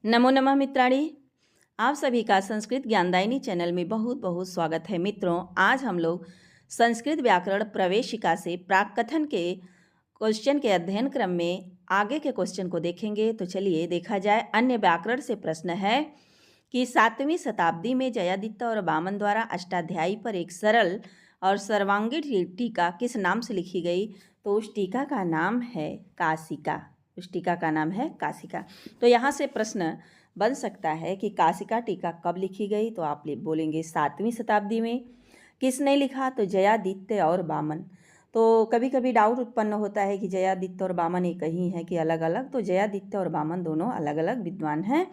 नमो नमः मित्राणि। आप सभी का संस्कृत ज्ञानदायिनी चैनल में बहुत बहुत स्वागत है। मित्रों, आज हम लोग संस्कृत व्याकरण प्रवेशिका से प्राक कथन के क्वेश्चन के अध्ययन क्रम में आगे के क्वेश्चन को देखेंगे। तो चलिए देखा जाए। अन्य व्याकरण से प्रश्न है कि 7वीं शताब्दी में जयादित्य और वामन द्वारा अष्टाध्यायी पर एक सरल और सर्वांगीण टीका किस नाम से लिखी गई? तो उस टीका का नाम है काशिका। उस टीका का नाम है काशिका। तो यहाँ से प्रश्न बन सकता है कि काशिका टीका कब लिखी गई? तो आप बोलेंगे 7वीं शताब्दी में। किसने लिखा? तो जयादित्य और वामन। तो कभी कभी डाउट उत्पन्न होता है कि जयादित्य और वामन एक ही है कि अलग अलग। तो जयादित्य और वामन दोनों अलग अलग विद्वान हैं।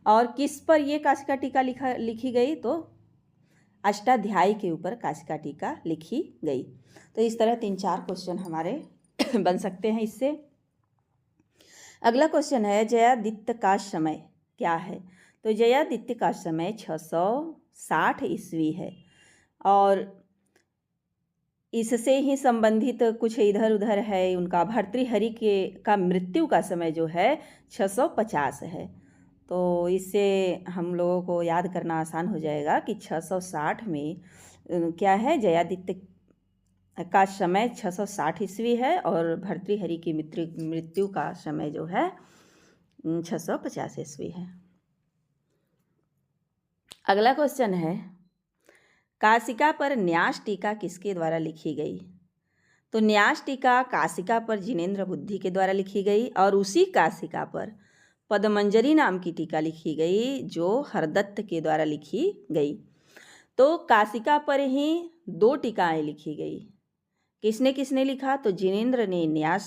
और किस पर ये काशिका टीका लिखी गई? तो अष्टाध्यायी के ऊपर काशिका टीका लिखी गई। तो इस तरह 3-4 क्वेश्चन हमारे बन सकते हैं इससे। अगला क्वेश्चन है जयादित्य का समय क्या है? तो जयादित्य का समय 660 ईस्वी है और इससे ही संबंधित कुछ इधर उधर है। उनका भर्तृहरि का मृत्यु का समय जो है 650 है। तो इससे हम लोगों को याद करना आसान हो जाएगा कि 660 में क्या है, जयादित्य का समय 660 ईस्वी है और भर्तृहरि की मृत्यु का समय जो है 650 ईस्वी है। अगला क्वेश्चन है काशिका पर न्यास टीका किसके द्वारा लिखी गई? तो न्यास टीका काशिका पर जिनेन्द्र बुद्धि के द्वारा लिखी गई और उसी काशिका पर पदमंजरी नाम की टीका लिखी गई जो हरदत्त के द्वारा लिखी गई। तो काशिका पर ही 2 टीकाएं लिखी गई। किसने किसने लिखा? तो जिनेन्द्र ने न्यास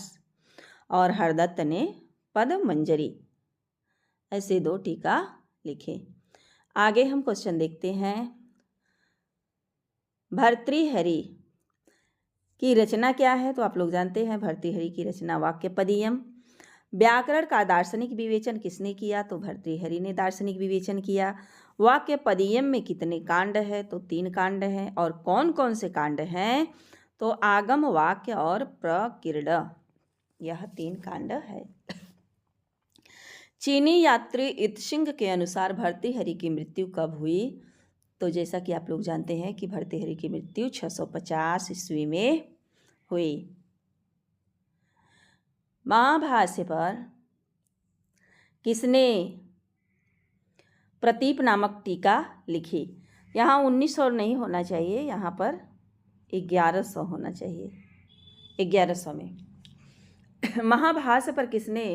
और हरदत्त ने पदमंजरी, ऐसे 2 टीका लिखे। आगे हम क्वेश्चन देखते हैं। भर्तृहरि की रचना क्या है? तो आप लोग जानते हैं भर्तृहरि की रचना वाक्यपदीयम। व्याकरण का दार्शनिक विवेचन किसने किया? तो भर्तृहरि ने दार्शनिक विवेचन किया। वाक्यपदीयम में कितने कांड है? तो 3 कांड हैं। और कौन कौन से कांड हैं? तो आगम, वाक्य और प्रकीर्ण, यह 3 कांड है। चीनी यात्री इत्सिंग के अनुसार भर्तृहरि की मृत्यु कब हुई? तो जैसा कि आप लोग जानते हैं कि भर्तृहरि की मृत्यु 650 ईस्वी में हुई। महाभाष्य पर किसने प्रतीप नामक टीका लिखी? यहाँ 1900 नहीं होना चाहिए, यहाँ पर 1100 होना चाहिए। 1100 में महाभाष्य पर किसने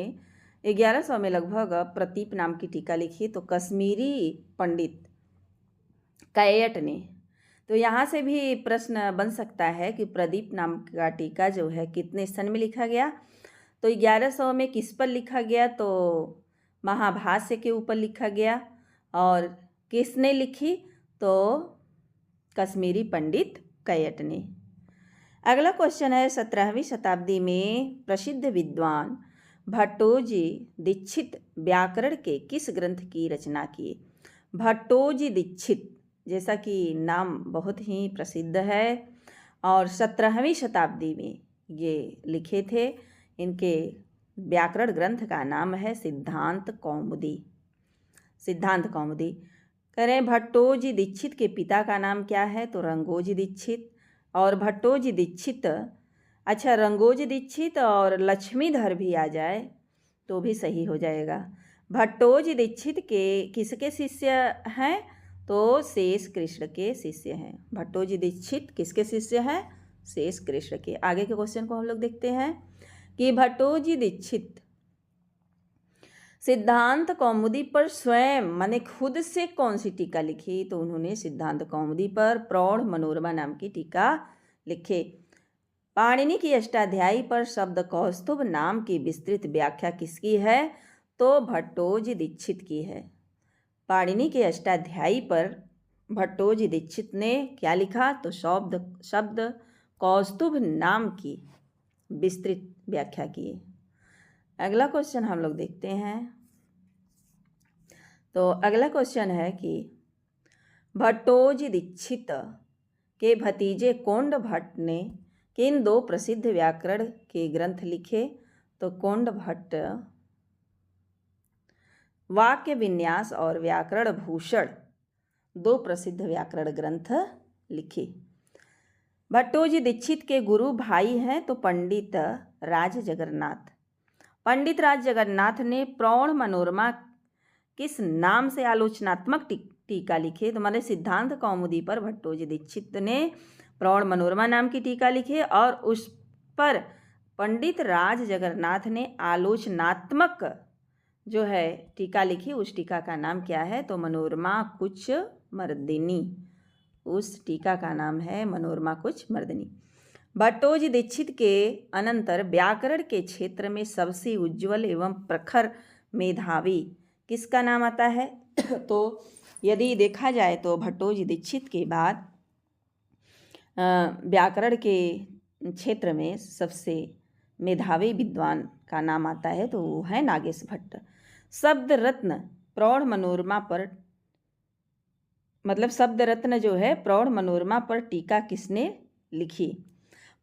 1100 में लगभग प्रतीप नाम की टीका लिखी? तो कश्मीरी पंडित कैयट ने। तो यहाँ से भी प्रश्न बन सकता है कि प्रदीप नाम का टीका जो है कितने सन में लिखा गया? तो 1100 में किस पर लिखा गया? तो महाभाष्य के ऊपर लिखा गया। और किसने लिखी? तो कश्मीरी पंडित कैयट ने। अगला क्वेश्चन है 17वीं शताब्दी में प्रसिद्ध विद्वान भट्टोजी दीक्षित व्याकरण के किस ग्रंथ की रचना किए? भट्टोजी दीक्षित जैसा कि नाम बहुत ही प्रसिद्ध है और 17वीं शताब्दी में ये लिखे थे। इनके व्याकरण ग्रंथ का नाम है सिद्धांत कौमुदी। सिद्धांत कौमुदी। कह रहे हैं भट्टोजी दीक्षित के पिता का नाम क्या है? तो रंगोजी दीक्षित। और भट्टोजी दीक्षित, अच्छा रंगोजी दीक्षित और लक्ष्मीधर भी आ जाए तो भी सही हो जाएगा। भट्टोजी दीक्षित के किसके शिष्य हैं? तो शेष कृष्ण के शिष्य हैं। भट्टोजी दीक्षित किसके शिष्य हैं? शेष कृष्ण के। आगे के क्वेश्चन को हम लोग देखते हैं कि भट्टोजी दीक्षित सिद्धांत कौमुदी पर स्वयं माने खुद से कौन सी टीका लिखी? तो उन्होंने सिद्धांत कौमुदी पर प्रौढ़ मनोरमा नाम की टीका लिखे। पाणिनि की अष्टाध्यायी पर शब्द कौस्तुभ नाम की विस्तृत व्याख्या किसकी है? तो भट्टोजी दीक्षित की है। पाणिनि के अष्टाध्यायी पर भट्टोजी दीक्षित ने क्या लिखा? तो शब्द कौस्तुभ नाम की विस्तृत व्याख्या की। अगला क्वेश्चन हम लोग देखते हैं। तो अगला क्वेश्चन है कि भट्टोजी दीक्षित के भतीजे कोंड भट्ट ने किन 2 प्रसिद्ध व्याकरण के ग्रंथ लिखे? तो कोंड भट्ट वाक्य विन्यास और व्याकरण भूषण 2 प्रसिद्ध व्याकरण ग्रंथ लिखे। भट्टोजी दीक्षित के गुरु भाई हैं तो पंडित राज जगन्नाथ। पंडित राज जगन्नाथ ने प्रौढ़ मनोरमा किस नाम से आलोचनात्मक टीका लिखी? तो मैंने सिद्धांत कौमुदी पर भट्टोजी दीक्षित ने प्रौढ़ मनोरमा नाम की टीका लिखी और उस पर पंडित राज जगन्नाथ ने आलोचनात्मक जो है टीका लिखी। उस टीका का नाम क्या है? तो मनोरमा कुछ मर्दिनी। उस टीका का नाम है मनोरमा कुछ मर्दिनी। भट्टोजी दीक्षित के अनंतर व्याकरण के क्षेत्र में सबसे उज्ज्वल एवं प्रखर मेधावी किसका नाम आता है? तो यदि देखा जाए तो भट्टोजी दीक्षित के बाद व्याकरण के क्षेत्र में सबसे मेधावी विद्वान का नाम आता है तो वो है नागेश भट्ट। शब्द रत्न प्रौढ़ मनोरमा पर शब्द रत्न जो है प्रौढ़ मनोरमा पर टीका किसने लिखी?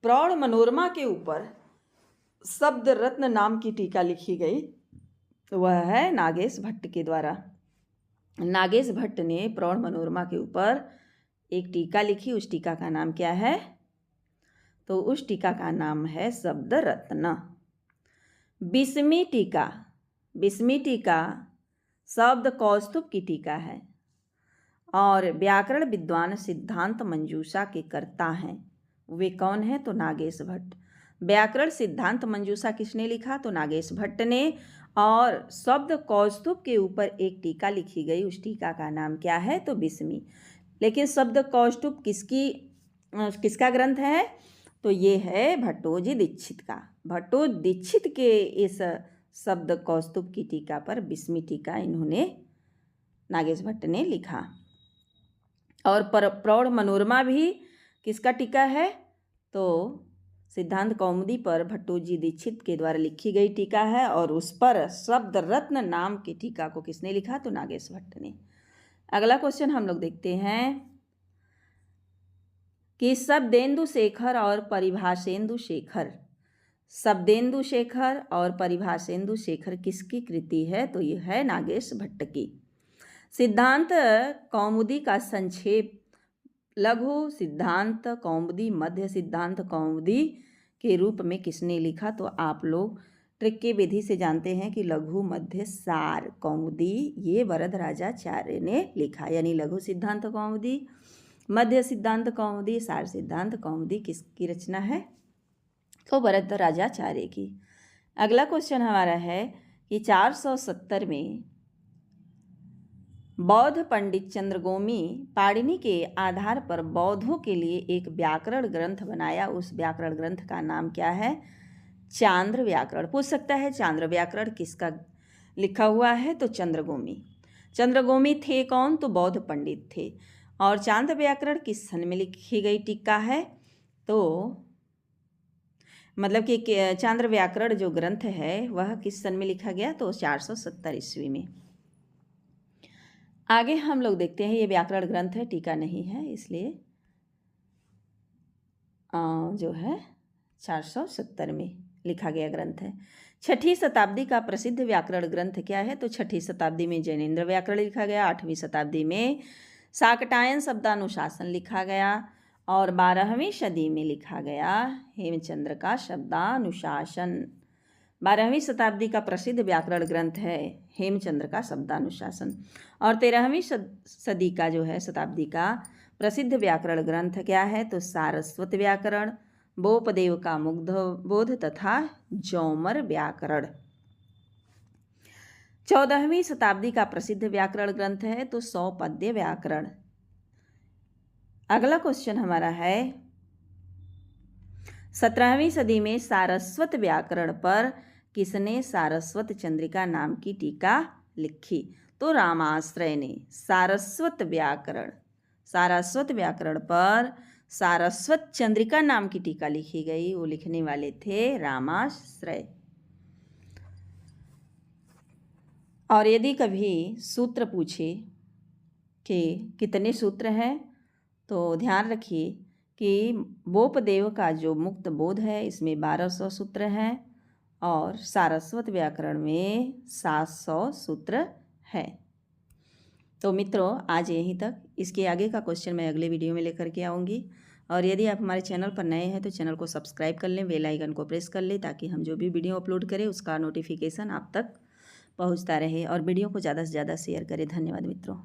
प्रौढ़ मनोरमा के ऊपर शब्द रत्न नाम की टीका लिखी गई, वह है नागेश भट्ट के द्वारा। नागेश भट्ट ने प्रौढ़ मनोरमा के ऊपर एक टीका लिखी। उस टीका का नाम क्या है? तो उस टीका का नाम है शब्द रत्न। बीसवीं टीका शब्द कौस्तुभ की टीका है और व्याकरण विद्वान सिद्धांत मंजूषा के कर्ता हैं। वे कौन हैं? तो नागेश भट्ट। व्याकरण सिद्धांत मंजूषा किसने लिखा? तो नागेश भट्ट ने। और शब्द कौस्तुभ के ऊपर एक टीका लिखी गई, उस टीका का नाम क्या है? तो 20वीं। लेकिन शब्द कौस्तुभ किसका ग्रंथ है? तो ये है भट्टोजी दीक्षित का। भट्टोजी दीक्षित के इस शब्द कौस्तुभ की टीका पर 20वीं टीका इन्होंने नागेश भट्ट ने लिखा। और प्रौढ़ मनोरमा भी किसका टीका है? तो सिद्धांत कौमुदी पर भट्टोजी दीक्षित के द्वारा लिखी गई टीका है और उस पर शब्द रत्न नाम की टीका को किसने लिखा? तो नागेश भट्ट ने। अगला क्वेश्चन हम लोग देखते हैं कि शब्देन्दु शेखर और परिभाषेन्दु शेखर किसकी कृति है? तो यह है नागेश भट्ट की। सिद्धांत कौमुदी का संक्षेप लघु सिद्धांत कौमुदी, मध्य सिद्धांत कौमुदी के रूप में किसने लिखा? तो आप लोग ट्रिक की विधि से जानते हैं कि लघु मध्य सार कौमुदी ये वरदराजाचार्य ने लिखा। यानी लघु सिद्धांत कौमुदी, मध्य सिद्धांत कौमुदी, सार सिद्धांत कौमुदी किसकी रचना है? तो वरदराजाचार्य की। अगला क्वेश्चन हमारा है कि 470 में बौद्ध पंडित चंद्रगोमी पाणिनि के आधार पर बौद्धों के लिए एक व्याकरण ग्रंथ बनाया। उस व्याकरण ग्रंथ का नाम क्या है? चांद्र व्याकरण। पूछ सकता है चांद्र व्याकरण किसका लिखा हुआ है? तो चंद्रगोमी थे कौन? तो बौद्ध पंडित थे। और चांद्र व्याकरण किस सन में लिखी गई टीका है? तो कि चांद्र व्याकरण जो ग्रंथ है वह किस सन में लिखा गया? तो 470 ईस्वी में। आगे हम लोग देखते हैं, ये व्याकरण ग्रंथ है, टीका नहीं है, इसलिए जो है 470 में लिखा गया ग्रंथ है। 6ठी शताब्दी का प्रसिद्ध व्याकरण ग्रंथ क्या है? तो 6ठी शताब्दी में जैनेन्द्र व्याकरण लिखा गया। 8वीं शताब्दी में शाकटायन शब्दानुशासन लिखा गया और 12वीं सदी में लिखा गया हेमचंद्र का शब्दानुशासन। 12वीं शताब्दी का प्रसिद्ध व्याकरण ग्रंथ है हेमचंद्र का शब्दानुशासन। और 13वीं सदी का जो है शताब्दी का प्रसिद्ध व्याकरण ग्रंथ क्या है? तो सारस्वत व्याकरण, बोपदेव का मुग्धबोध तथा जौमर व्याकरण। 14वीं शताब्दी का प्रसिद्ध व्याकरण ग्रंथ है तो सौपद्य व्याकरण। अगला क्वेश्चन हमारा है 17वीं सदी में सारस्वत व्याकरण पर किसने सारस्वत चंद्रिका नाम की टीका लिखी? तो रामाश्रय ने। सारस्वत व्याकरण पर सारस्वत चंद्रिका नाम की टीका लिखी गई, वो लिखने वाले थे रामाश्रय। और यदि कभी सूत्र पूछे कि कितने सूत्र हैं तो ध्यान रखिए कि बोपदेव का जो मुक्त बोध है इसमें 1200 सूत्र हैं और सारस्वत व्याकरण में 700 सूत्र है। तो मित्रों आज यहीं तक, इसके आगे का क्वेश्चन मैं अगले वीडियो में लेकर के आऊँगी। और यदि आप हमारे चैनल पर नए हैं तो चैनल को सब्सक्राइब कर लें, बेल आइकन को प्रेस कर लें, ताकि हम जो भी वीडियो अपलोड करें उसका नोटिफिकेशन आप तक पहुंचता रहे। और वीडियो को ज़्यादा से ज़्यादा शेयर करें। धन्यवाद मित्रों।